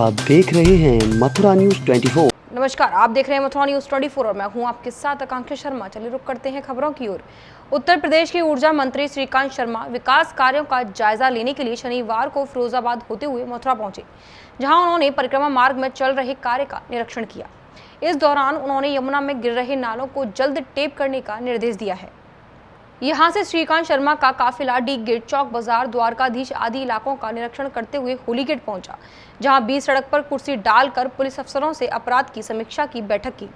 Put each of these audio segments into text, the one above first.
आप देख रहे हैं मथुरा न्यूज 24। नमस्कार, आप देख रहे हैं मथुरा न्यूज 24 और मैं हूं आपके साथ आकांक्षा शर्मा। चलिए रुक करते हैं खबरों की ओर। उत्तर प्रदेश के ऊर्जा मंत्री श्रीकांत शर्मा विकास कार्यों का जायजा लेने के लिए शनिवार को फिरोजाबाद होते हुए मथुरा पहुंचे, जहां उन्होंने परिक्रमा मार्ग में चल रहे कार्य का निरीक्षण किया। इस दौरान उन्होंने यमुना में गिर रहे नालों को जल्द टेप करने का निर्देश दिया है। यहां से श्रीकांत शर्मा का काफिला डी गेट, चौक बाजार, द्वारकाधीश आदि इलाकों का निरीक्षण करते हुए होली गेट पहुंचा, जहां बीच सड़क पर कुर्सी डालकर पुलिस अफसरों से अपराध की समीक्षा की बैठक की।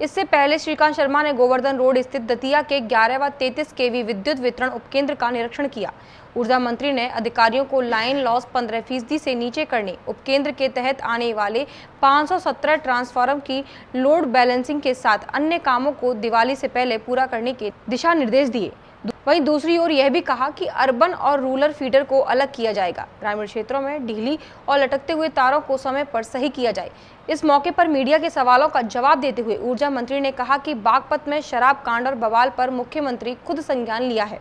इससे पहले श्रीकांत शर्मा ने गोवर्धन रोड स्थित दतिया के 11 व 33 केवी विद्युत वितरण उपकेंद्र का निरीक्षण किया। ऊर्जा मंत्री ने अधिकारियों को लाइन लॉस 15% से नीचे करने, उपकेंद्र के तहत आने वाले 517 ट्रांसफार्मर की लोड बैलेंसिंग के साथ अन्य कामों को दिवाली से पहले पूरा करने के दिशा निर्देश दिए। वहीं दूसरी ओर यह भी कहा कि अर्बन और रूरल फीडर को अलग किया जाएगा। ग्रामीण क्षेत्रों में ढीली और लटकते हुए तारों को समय पर सही किया जाए। इस मौके पर मीडिया के सवालों का जवाब देते हुए ऊर्जा मंत्री ने कहा कि बागपत में शराब कांड और बवाल पर मुख्यमंत्री खुद संज्ञान लिया है।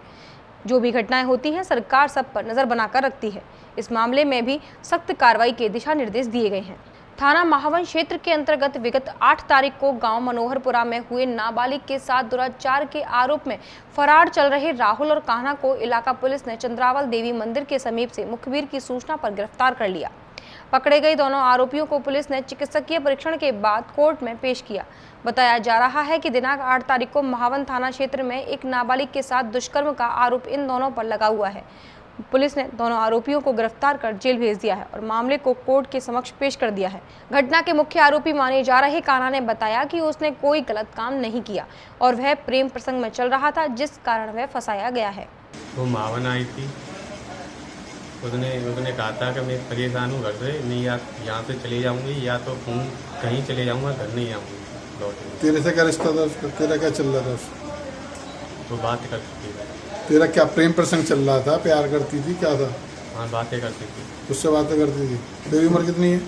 जो भी घटनाएं होती हैं, सरकार सब पर नजर बनाकर रखती है। इस मामले में भी सख्त कार्रवाई के दिशा निर्देश दिए गए हैं। थाना महावन क्षेत्र के अंतर्गत विगत 8 तारीख को गांव मनोहरपुरा में हुए नाबालिग के साथ दुराचार के आरोप में फरार चल रहे राहुल और कान्हा को इलाका पुलिस ने चंद्रावल देवी मंदिर के समीप से मुखबिर की सूचना पर गिरफ्तार कर लिया। पकड़े गए दोनों आरोपियों को पुलिस ने चिकित्सकीय परीक्षण के बाद कोर्ट में पेश किया। बताया जा रहा है कि दिनांक 8 तारीख को महावन थाना क्षेत्र में एक नाबालिग के साथ दुष्कर्म का आरोप इन दोनों पर लगा हुआ है। पुलिस ने दोनों आरोपियों को गिरफ्तार कर जेल भेज दिया है और मामले को कोर्ट के समक्ष पेश कर दिया है। घटना के मुख्य आरोपी माने जा रहे कान्हा ने बताया कि उसने कोई गलत काम नहीं किया और वह प्रेम प्रसंग में चल रहा था, जिस कारण वह फंसाया गया है। वो महावन आई थी, उसने कहा था कि मैं परेशान हूँ घर से, मैं यहाँ से चले जाऊँगी या तो कहीं चले जाऊँगा, घर नहीं आऊँगी। तेरे से क्या रिश्ता था उसका? तेरा क्या चल रहा था उसका? तो बातें करती थी। तेरा क्या प्रेम प्रसंग चल रहा था? प्यार करती थी, क्या था? हाँ, बातें करती थी। उससे बातें करती थी। तेरी उम्र कितनी है?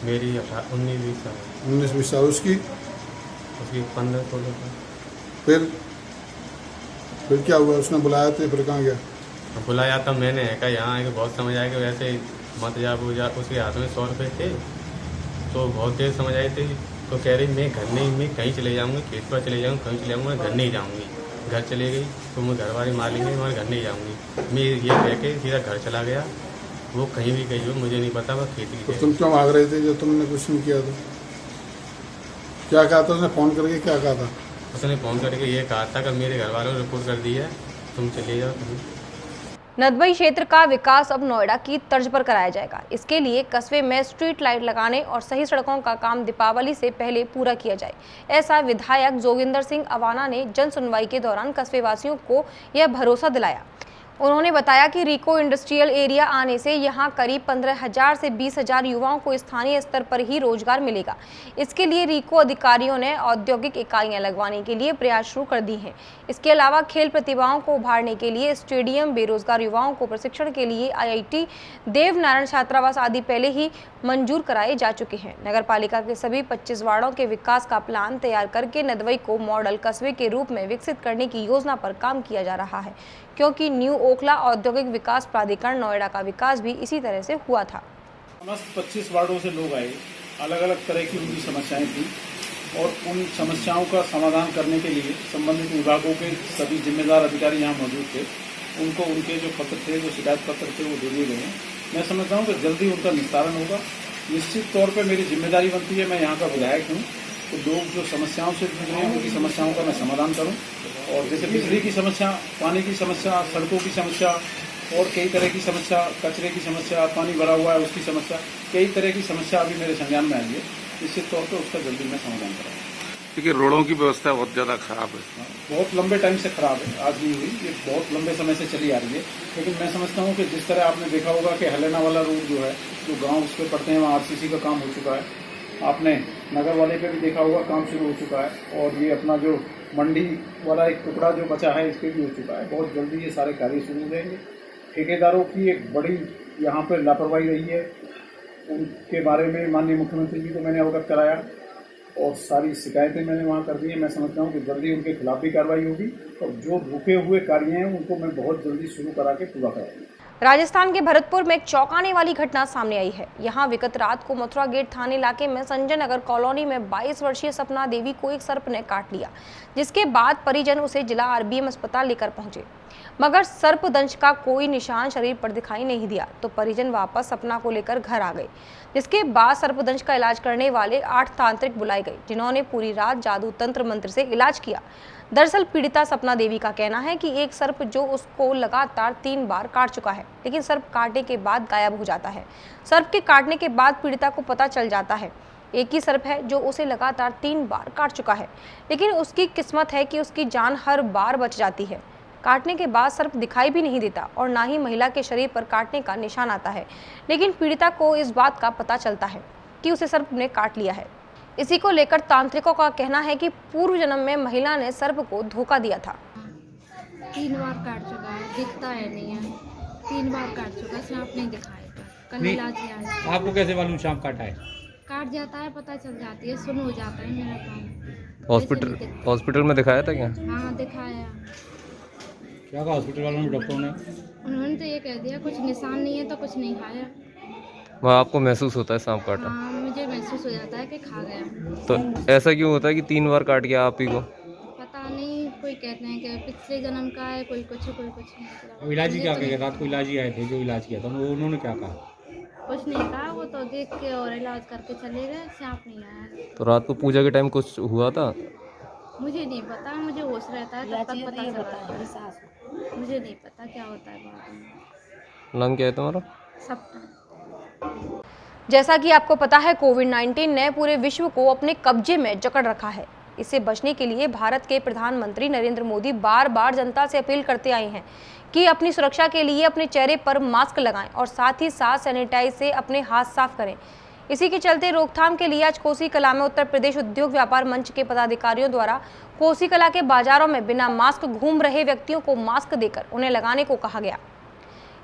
मेरी 19-20 साल। 19-20 साल। उसकी 15-16 साल। फिर क्या हुआ? उसने बुलाया तो फिर कहाँ गया? बुलाया था मैंने, कहा यहाँ आके बहुत समझ आया कि वैसे मत जा बुझा। उसके हाथ में 100 रुपये थे, तो बहुत देर समझ आए थे। तो कह रही मैं घर नहीं, मैं कहीं चले जाऊँगी, खेत पर चले जाऊँगी, कहीं चले जाऊँगा, घर नहीं जाऊँगी। घर चले गई तो मैं घर वाले मार लेंगे, मैं घर नहीं जाऊँगी। मैं ये कह के सीधा घर चला गया। वो कहीं भी गई हो मुझे नहीं पता, वह खेती की। तो तुम क्यों भाग रहे थे जब तुमने कुछ नहीं किया? तो क्या कहा था उसने? फ़ोन करके क्या कहा था? उसने फ़ोन करके ये कहा था कि मेरे घर वालों ने रिपोर्ट कर दी है, तुम चले जाओ कहीं। नदबई क्षेत्र का विकास अब नोएडा की तर्ज पर कराया जाएगा। इसके लिए कस्बे में स्ट्रीट लाइट लगाने और सही सड़कों का काम दीपावली से पहले पूरा किया जाए। ऐसा विधायक जोगिंदर सिंह अवाना ने जन सुनवाई के दौरान कस्बे वासियों को यह भरोसा दिलाया। उन्होंने बताया कि रिको इंडस्ट्रियल एरिया आने से यहां करीब 15,000 से 20,000 युवाओं को स्थानीय स्तर पर ही रोजगार मिलेगा। इसके लिए रिको अधिकारियों ने औद्योगिक इकाइयां लगवाने के लिए प्रयास शुरू कर दी हैं। इसके अलावा खेल प्रतिभाओं को उभारने के लिए स्टेडियम, बेरोजगार युवाओं को प्रशिक्षण के लिए IIT देवनारायण छात्रावास आदि पहले ही मंजूर कराए जा चुके हैं। नगर पालिका के सभी 25 वार्डों के विकास का प्लान तैयार करके नदबई को मॉडल कस्बे के रूप में विकसित करने की योजना पर काम किया जा रहा है, क्योंकि न्यू ओखला औद्योगिक विकास प्राधिकरण नोएडा का विकास भी इसी तरह से हुआ था। समस्त 25 वार्डों से लोग आए, अलग अलग तरह की उनकी समस्याएं थी और उन समस्याओं का समाधान करने के लिए संबंधित विभागों के सभी जिम्मेदार अधिकारी यहाँ मौजूद थे। उनको उनके जो पत्र थे, जो शिकायत पत्र थे, वो दे दिए गए हैं। मैं समझता हूँ कि जल्दी उनका निस्तारण होगा। निश्चित तौर पर मेरी जिम्मेदारी बनती है, मैं यहाँ का विधायक हूँ, तो लोग जो समस्याओं से जुड़ रहे हैं उनकी समस्याओं का मैं समाधान करूँ। और जैसे बिजली की समस्या, पानी की समस्या, सड़कों की समस्या और कई तरह की समस्या, कचरे की समस्या, पानी भरा हुआ है उसकी समस्या, कई तरह की समस्या अभी मेरे संज्ञान में आई है। निश्चित तौर पर उसका जल्दी मैं समाधान कराऊंगा। क्योंकि रोडों की व्यवस्था बहुत ज़्यादा खराब है, बहुत लंबे टाइम से खराब है, आज नहीं हुई, ये बहुत लंबे समय से चली आ रही है। लेकिन मैं समझता हूँ कि जिस तरह आपने देखा होगा कि हलेना वाला रोड जो है, जो गाँव उस पर पड़ते हैं, वहाँ RCC का काम हो चुका है। आपने नगर वाले पे भी देखा होगा, काम शुरू हो चुका है। और ये अपना जो मंडी वाला एक टुकड़ा जो बचा है, इस पर भी हो चुका है। बहुत जल्दी ये सारे कार्य शुरू हो जाएंगे। ठेकेदारों की एक बड़ी यहाँ पर लापरवाही रही है, उनके बारे में माननीय मुख्यमंत्री जी को मैंने अवगत कराया और सारी शिकायतें मैंने वहाँ कर दी हैं। मैं समझता हूँ कि जल्दी उनके खिलाफ भी कार्रवाई होगी और जो रुके हुए कार्य हैं उनको मैं बहुत जल्दी शुरू करा के पूरा कराऊंगा। राजस्थान के भरतपुर में एक चौंकाने वाली घटना सामने आई है। यहां विगत रात को मथुरा गेट थाने इलाके में संजय नगर कॉलोनी में 22 वर्षीय सपना देवी को एक सर्प ने काट लिया, जिसके बाद परिजन उसे जिला आरबीएम अस्पताल लेकर पहुंचे, मगर सर्पदंश का कोई निशान शरीर पर दिखाई नहीं दिया। तो परिजन वापस सपना को लेकर घर आ गए, जिसके बाद सर्पदंश का इलाज करने वाले 8 तांत्रिक बुलाए गए, जिन्होंने पूरी रात जादू तंत्र मंत्र से इलाज किया। दरअसल पीड़िता सपना देवी का कहना है कि एक सर्प जो उसको लगातार 3 बार काट चुका है, लेकिन सर्प काटने के बाद गायब हो जाता है। सर्प के काटने के बाद पीड़िता को पता चल जाता है एक ही सर्प है जो उसे लगातार 3 बार काट चुका है, लेकिन उसकी किस्मत है कि उसकी जान हर बार बच जाती है। काटने के बाद सर्प दिखाई भी नहीं देता और ना ही महिला के शरीर पर काटने का निशान आता है, लेकिन पीड़िता को इस बात का पता चलता है कि उसे सर्प ने काट लिया है। इसी को लेकर तांत्रिकों का कहना है कि पूर्व जन्म में महिला ने सर्प को धोखा दिया था। 3 बार काट चुका है, दिखता है नहीं है। 3 बार काट चुका है, सांप नहीं दिखाएगा। कल इलाज किया है। आपको कैसे मालूम सांप काटा है? काट जाता है, पता चल जाती है, सुन हो जाता है मेरा काम। हॉस्पिटल में दिखाया था क्या? हाँ दिखाया। क्या कहा हॉस्पिटल वालों ने, डॉक्टरों ने? उन्होंने तो ये कह दिया कुछ निशान नहीं है तो कुछ नहीं खाया। वहाँ आपको महसूस होता है सांप काटा? हाँ मुझे महसूस हो जाता है कि खा गया। तो ऐसा क्यों होता है कि 3 बार काट गया आप ही को? पता नहीं, कोई कहते हैं कि पिछले जन्म का है, कोई कुछ मतलब। इलाज ही क्या करेगा? रात को इलाज ही आए थे जो इलाज किया था, उन्होंने क्या कहा? कुछ नहीं कहा, वो तो देख के और इलाज करके चले गए, सांप नहीं आया। तो रात को पूजा के टाइम कुछ हुआ था? मुझे नहीं पता, मुझे होश रहता है तब तक पता चला। मुझे नहीं पता क्या होता है बाद में। नाम क्या है तुम्हारा? सपना। जैसा कि आपको पता है, कोविड-19 ने पूरे विश्व को अपने कब्जे में जकड़ रखा है। इससे बचने के लिए भारत के प्रधानमंत्री नरेंद्र मोदी बार बार जनता से अपील करते आए हैं कि अपनी सुरक्षा के लिए अपने चेहरे पर मास्क लगाएं और साथ ही साथ सैनिटाइज से अपने हाथ साफ करें। इसी के चलते रोकथाम के लिए आज कोसी कला में उत्तर प्रदेश उद्योग व्यापार मंच के पदाधिकारियों द्वारा कोसी कला के बाजारों में बिना मास्क घूम रहे व्यक्तियों को मास्क देकर उन्हें लगाने को कहा गया।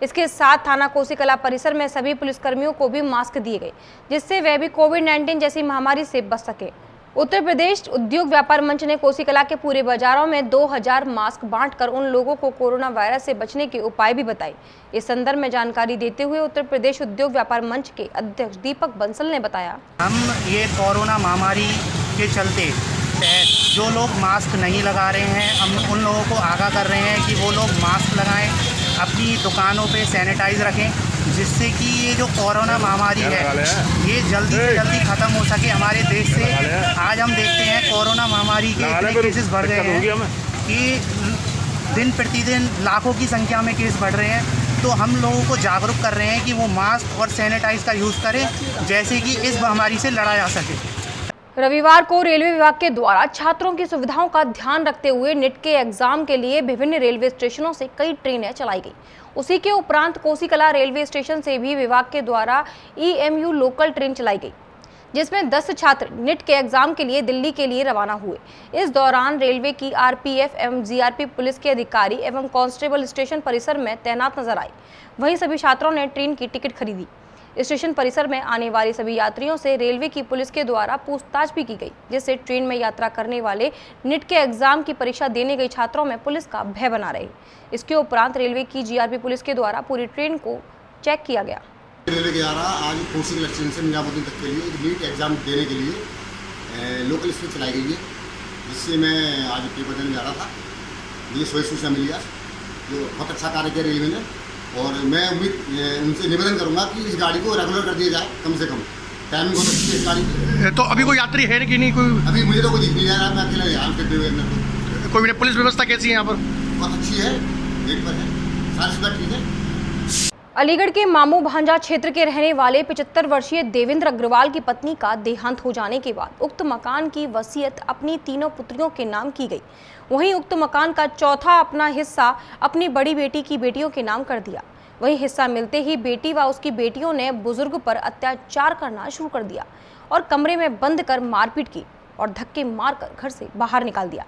इसके साथ थाना कोसी कला परिसर में सभी पुलिसकर्मियों को भी मास्क दिए गए, जिससे वे भी कोविड-19 जैसी महामारी से बच सके। उत्तर प्रदेश उद्योग व्यापार मंच ने कोसी कला के पूरे बाजारों में 2000 मास्क बांटकर उन लोगों को कोरोना वायरस से बचने के उपाय भी बताए। इस संदर्भ में जानकारी देते हुए उत्तर प्रदेश उद्योग व्यापार मंच के अध्यक्ष दीपक बंसल ने बताया, हम ये कोरोना महामारी के चलते जो लोग मास्क नहीं लगा रहे हैं, हम उन लोगों को आगाह कर रहे हैं कि वो लोग मास्क लगाएं, अपनी दुकानों पे सैनिटाइज रखें, जिससे कि ये जो कोरोना महामारी है ये जल्दी से जल्दी ख़त्म हो सके हमारे देश से। आज हम देखते हैं कोरोना महामारी के इतने केसेस बढ़ रहे हैं कि दिन प्रतिदिन लाखों की संख्या में केस बढ़ रहे हैं। तो हम लोगों को जागरूक कर रहे हैं कि वो मास्क और सैनिटाइज का यूज़ करें, जैसे कि इस महामारी से लड़ा जा सके। रविवार को रेलवे विभाग के द्वारा छात्रों की सुविधाओं का ध्यान रखते हुए नीट के एग्जाम के लिए विभिन्न रेलवे स्टेशनों से कई ट्रेनें चलाई गई। उसी के उपरांत कोसी कला रेलवे स्टेशन से भी विभाग के द्वारा EMU लोकल ट्रेन चलाई गई, जिसमें 10 छात्र नीट के एग्जाम के लिए दिल्ली के लिए रवाना हुए। इस दौरान रेलवे की RPF एवं GRP पुलिस के अधिकारी एवं कांस्टेबल स्टेशन परिसर में तैनात नजर आए। वहीं सभी छात्रों ने ट्रेन की टिकट खरीदी। स्टेशन परिसर में आने वाले सभी यात्रियों से रेलवे की पुलिस के द्वारा पूछताछ भी की गई, जिससे ट्रेन में यात्रा करने वाले नीट के एग्जाम की परीक्षा देने गई छात्रों में पुलिस का भय बना रहे। इसके उपरांत रेलवे की GRP पुलिस के द्वारा पूरी ट्रेन को चेक किया गया। रेलवे के द्वारा आज कोसी कला स्टेशन से निजामुद्दीन तक के लिए नीट एग्जाम देने के लिए लोकल स्टेशन चलाई गई है, जिससे मैं आज पेपर देने जा रहा था। मुझे सोई सूचना मिली आज, जो बहुत अच्छा कार्य किया रेलवे ने, और मैं उनसे निवेदन करूंगा कि इस गाड़ी को रेगुलर कर दिया जाए, कम से कम टाइमिंग बहुत अच्छी है इस गाड़ी की। तो अभी कोई यात्री है कि नहीं? कोई अभी मुझे तो कोई दिख नहीं जा रहा, मैं अकेला यहाँ करते हुए। कोई पुलिस व्यवस्था कैसी है यहाँ पर? बहुत अच्छी है, गेट पर है, सारी सुविधा ठीक है। अलीगढ़ के मामू भांजा क्षेत्र के रहने वाले 75 वर्षीय देवेंद्र अग्रवाल की पत्नी का देहांत हो जाने के बाद उक्त मकान की वसीयत अपनी तीनों पुत्रियों के नाम की गई। वहीं उक्त मकान का चौथा अपना हिस्सा अपनी बड़ी बेटी की बेटियों के नाम कर दिया। वहीं हिस्सा मिलते ही बेटी व उसकी बेटियों ने बुजुर्ग पर अत्याचार करना शुरू कर दिया और कमरे में बंद कर मारपीट की और धक्के मारकर घर से बाहर निकाल दिया।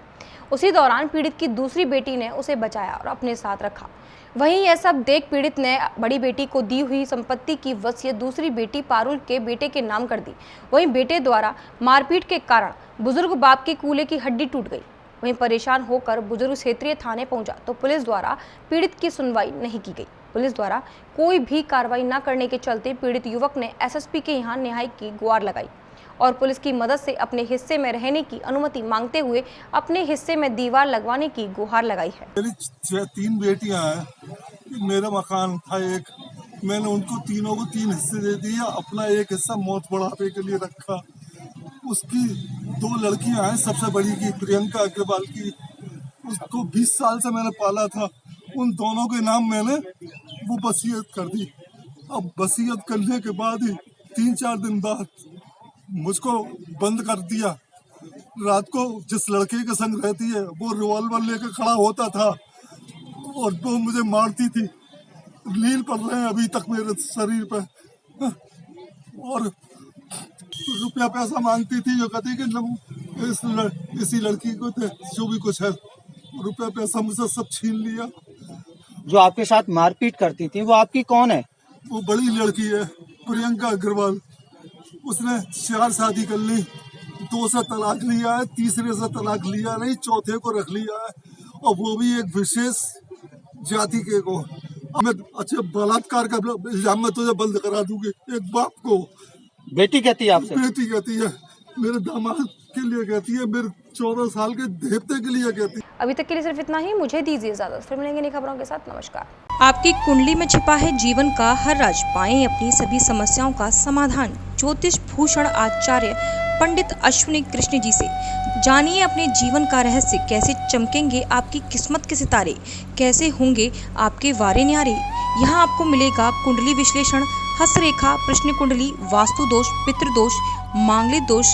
उसी दौरान पीड़ित की दूसरी बेटी ने उसे बचाया और अपने साथ रखा। वहीं यह सब देख पीड़ित ने बड़ी बेटी को दी हुई संपत्ति की वसीयत दूसरी बेटी पारुल के बेटे के नाम कर दी। वहीं बेटे द्वारा मारपीट के कारण बुजुर्ग बाप के कूल्हे की हड्डी टूट गई। वहीं परेशान होकर बुजुर्ग क्षेत्रीय थाने पहुंचा तो पुलिस द्वारा पीड़ित की सुनवाई नहीं की गई। पुलिस द्वारा कोई भी कार्रवाई न करने के चलते पीड़ित युवक ने एसएसपी के यहां न्याय की गुहार लगाई और पुलिस की मदद से अपने हिस्से में रहने की अनुमति मांगते हुए अपने हिस्से में दीवार लगवाने की गुहार लगाई है। मेरी 3 बेटियां हैं, मेरा मकान था एक, मैंने उनको तीनों को 3 हिस्से दे दिया, अपना एक हिस्सा मौत बढ़ाने के लिए रखा। उसकी 2 लड़कियां हैं, सबसे बड़ी की प्रियंका अग्रवाल की, उसको 20 साल से मैंने पाला था, उन दोनों के नाम मैंने वो वसीयत कर दी। अब वसीयत करने के बाद ही 3-4 दिन बाद मुझको बंद कर दिया। रात को जिस लड़के के संग रहती है वो रिवॉल्वर लेकर खड़ा होता था और वो मुझे मारती थी। लील पड़ रहे हैं अभी तक मेरे शरीर पे और रुपया पैसा मांगती थी, जो कहती कि इसी लड़की को जो भी कुछ है रुपया पैसा मुझसे सब छीन लिया। जो आपके साथ मारपीट करती थी वो आपकी कौन है? वो बड़ी लड़की है प्रियंका अग्रवाल, उसने 4 शादी कर ली, 2 से तलाक लिया है, तीसरे से तलाक लिया नहीं, चौथे को रख लिया है और वो भी एक विशेष जाति के को। मैं अच्छे बलात्कार का इल्जाम में तुझे बंद करा दूंगी। एक बाप को बेटी कहती है आपसे? बेटी कहती है, मेरे दामाद के लिए कहती है, मेरे 14 साल के देवते के लिए कहती है। अभी तक के लिए सिर्फ इतना ही, मुझे दीजिए इजाजत, फिर मिलेंगे नई खबरों के साथ। नमस्कार। आपकी कुंडली में छिपा है जीवन का हर राज, पाएं अपनी सभी समस्याओं का समाधान ज्योतिष भूषण आचार्य पंडित अश्विनी कृष्ण जी से। जानिए अपने जीवन का रहस्य, कैसे चमकेंगे आपकी किस्मत के सितारे, कैसे होंगे आपके वारे न्यारे। यहाँ आपको मिलेगा कुंडली विश्लेषण, हस्तरेखा, प्रश्न कुंडली, वास्तु दोष, पितृदोष, मांगलिक दोष,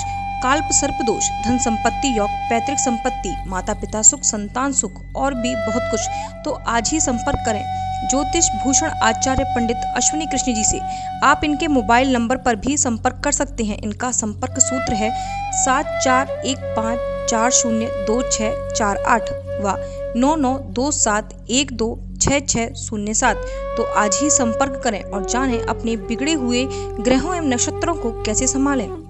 काल्प सर्प दोष, धन संपत्ति योग, पैतृक संपत्ति, माता पिता सुख, संतान सुख और भी बहुत कुछ। तो आज ही संपर्क करें ज्योतिष भूषण आचार्य पंडित अश्विनी कृष्ण जी से। आप इनके मोबाइल नंबर पर भी संपर्क कर सकते हैं। इनका संपर्क सूत्र है 7415402648 व 9927126607। तो आज ही संपर्क करें और जानें अपने बिगड़े हुए ग्रहों एवं नक्षत्रों को कैसे संभालें।